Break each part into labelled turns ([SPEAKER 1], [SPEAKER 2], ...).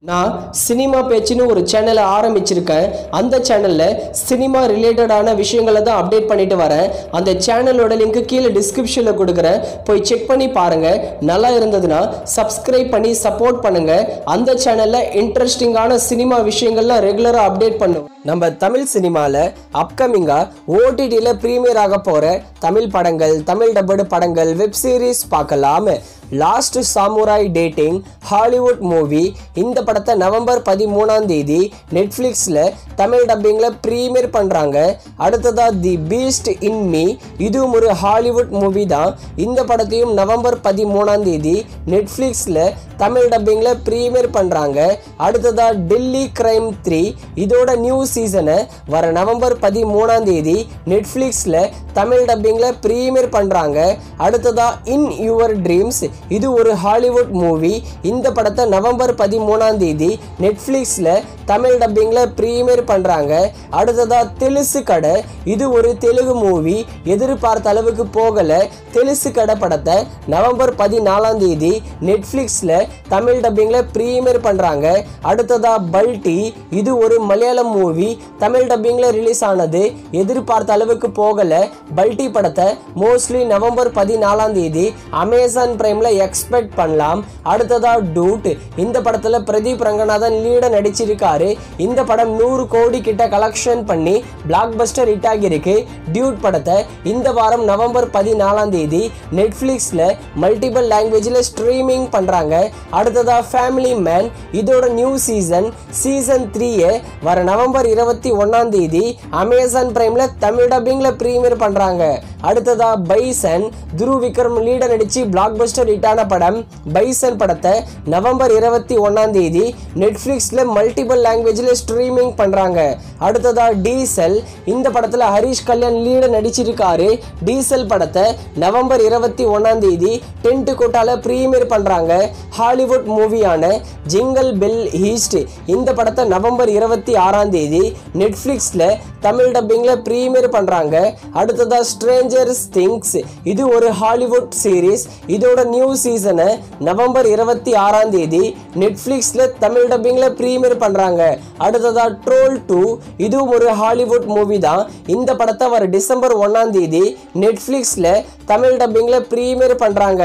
[SPEAKER 1] நான் சினிமா பேச்சுன்னு ஒரு சேனலை ஆரம்பிச்சிருக்கேன். அந்த சேனலில் சினிமா ரிலேட்டடான விஷயங்களை தான் அப்டேட் பண்ணிட்டு வரேன். அந்த சேனலோட லிங்க் கீழே டிஸ்கிரிப்ஷனில் கொடுக்குறேன், போய் செக் பண்ணி பாருங்கள். நல்லா இருந்ததுன்னா சப்ஸ்கிரைப் பண்ணி சப்போர்ட் பண்ணுங்கள். அந்த சேனலில் இன்ட்ரெஸ்டிங்கான சினிமா விஷயங்கள்லாம் ரெகுலராக அப்டேட் பண்ணுவோம். நம்ம தமிழ் சினிமாவில் அப்கமிங்காக ஓடிடியில் ப்ரீமியர் ஆக போகிற தமிழ் படங்கள், தமிழ் டப்படு படங்கள், வெப் சீரிஸ் பார்க்கலாம். Last samurai dating Hollywood movie, இந்த படத்தை நவம்பர் 13 நெட்ஃப்ளிக்ஸில் தமிழ் டப்பிங்கில் ப்ரீமியர் பண்ணுறாங்க. அடுத்ததாக தி பீஸ்ட் இன் மீ, இதுவும் ஒரு ஹாலிவுட் மூவி தான். இந்த படத்தையும் நவம்பர் 13 நெட்ஃப்ளிக்ஸில் தமிழ் டப்பிங்கில் ப்ரீமியர் பண்ணுறாங்க. அடுத்ததாக டெல்லி கிரைம் 3, இதோட நியூ சீசனை வர நவம்பர் 13 நெட்ஃப்ளிக்ஸில் தமிழ் டப்பிங்கில் ப்ரீமியர் பண்ணுறாங்க. அடுத்ததாக இன் யுவர் ட்ரீம்ஸ், இது ஒரு ஹாலிவுட் மூவி. இந்த படத்தை நவம்பர் 13 நெட்ஃப்ளிக்ஸில் தமிழ் டப்பிங்கில் ப்ரீமியர் பண்ணுறாங்க. அடுத்ததாக தெலுசு கடை, இது ஒரு தெலுங்கு மூவி. எதிர்பார்த்த அளவுக்கு போகலை. தெலுசு கடை படத்தை நவம்பர் 14 நெட்ஃப்ளிக்ஸில் தமிழ் டப்பிங்கில் ப்ரீமியர் பண்ணுறாங்க. அடுத்ததாக பல்டி, இது ஒரு மலையாளம் மூவி. தமிழ் டப்பிங்கில் ரிலீஸ் ஆனது, எதிர்பார்த்த அளவுக்கு போகலை. பல்டி படத்தை மோஸ்ட்லி நவம்பர் 14 அமேசான் பிரைமில் எக்ஸ்பெக்ட் பண்ணலாம். அடுத்ததாக டூட், இந்த படத்தில் பிரதீப் ரங்கநாதன் லீட நடிச்சிருக்காரு. இந்த படம் 100 கோடி கிட்ட கலெக்ஷன் பண்ணி பிளாக் பஸ்டர் ஹிட் ஆகியிருக்கு. டியூட் படத்தை இந்த வாரம் நவம்பர் 14 நெட்ஃப்ளிக்ஸில் மல்டிபிள் லாங்குவேஜில் ஸ்ட்ரீமிங் பண்ணுறாங்க. அடுத்ததாக ஃபேமிலி மேன், இதோட நியூ சீசன் 3 வர நவம்பர் 21 அமேசான் பிரைமில் தமிழ் டப்பிங்கில் ப்ரீமியர் பண்ணுறாங்க. அடுத்ததாக பைசன், துருவ் விக்ரம் லீட நடிச்சு பிளாக் பஸ்டர் ஹிட்டான படம். பைசன் படத்தை நவம்பர் 21 நெட்ஃப்ளிக்ஸில் மல்டிபிள் லாங்குவேஜில் ஸ்ட்ரீமிங் பண்ணுறாங்க. அடுத்ததாக டீசல், இந்த படத்தில் ஹரிஷ் கல்யாண் லீட நடிச்சிருக்காரு. டீசல் படத்தை நவம்பர் 21 டென்ட் கோட்டால ப்ரீமியர் பண்ணுறாங்க. ஹாலிவுட் மூவியான ஜிங்கல் பெல் ஈஸ்ட், இந்த படத்தை நவம்பர் 26 நெட்ஃப்ளிக்ஸில் தமிழ் டப்பிங்கில் ப்ரீமியர் பண்ணுறாங்க. அடுத்ததாக ஸ்ட்ரேஞ்சர் திங்ஸ், இது ஒரு ஹாலிவுட் சீரீஸ். இதோட நியூ சீசனை நவம்பர் 26 நெட்ஃப்ளிக்ஸில் தமிழ் டப்பிங்கில் ப்ரீமியர் பண்ணுறாங்க. அடுத்ததாக ட்ரோல் 2, இதுவும் ஒரு ஹாலிவுட் மூவி தான். இந்த படத்தை வர டிசம்பர் 1 நெட்ஃப்ளிக்ஸில் தமிழ் டப்பிங்கில் ப்ரீமியர் பண்ணுறாங்க.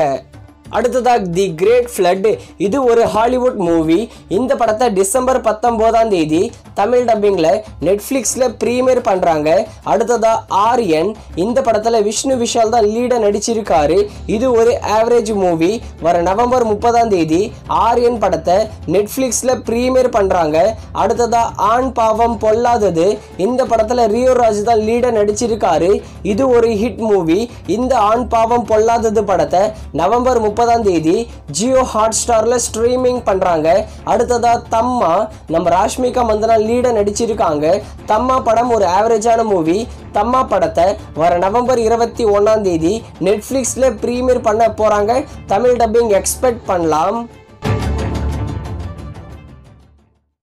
[SPEAKER 1] அடுத்ததாக தி கிரேட் ஃப்ளட், இது ஒரு ஹாலிவுட் மூவி. இந்த படத்தை டிசம்பர் 19 தமிழ் டப்பிங்கில் நெட்ஃப்ளிக்ஸில் ப்ரீமியர் பண்ணுறாங்க. அடுத்ததாக ஆரியன், இந்த படத்தில் விஷ்ணு விஷால் தான் லீட நடிச்சிருக்காரு. இது ஒரு ஆவரேஜ் மூவி. வர நவம்பர் 30 ஆரியன் படத்தை நெட்ஃப்ளிக்ஸில் ப்ரீமியர் பண்ணுறாங்க. அடுத்ததாக ஆண் பாவம் பொல்லாதது, இந்த படத்தில் ரியோ ராஜ் தான் லீட நடிச்சிருக்காரு. இது ஒரு ஹிட் மூவி. இந்த ஆண் பாவம் பொல்லாதது படத்தை நவம்பர் 30 ஜியோ ஹாட் ஸ்டாரில் ஸ்ட்ரீமிங் பண்ணுறாங்க. அடுத்ததாக தம்மா, நம்ம ராஷ்மிகா மந்தனா லீட நடிச்சிருக்காங்க. தம்மா படம் ஒரு ஆவரேஜான மூவி. தம்மா படத்தை வர நவம்பர் 21 நெட்ஃப்ளிக்ஸில் ப்ரீமியர் பண்ண போகிறாங்க. தமிழ் டப்பிங் எக்ஸ்பெக்ட் பண்ணலாம்.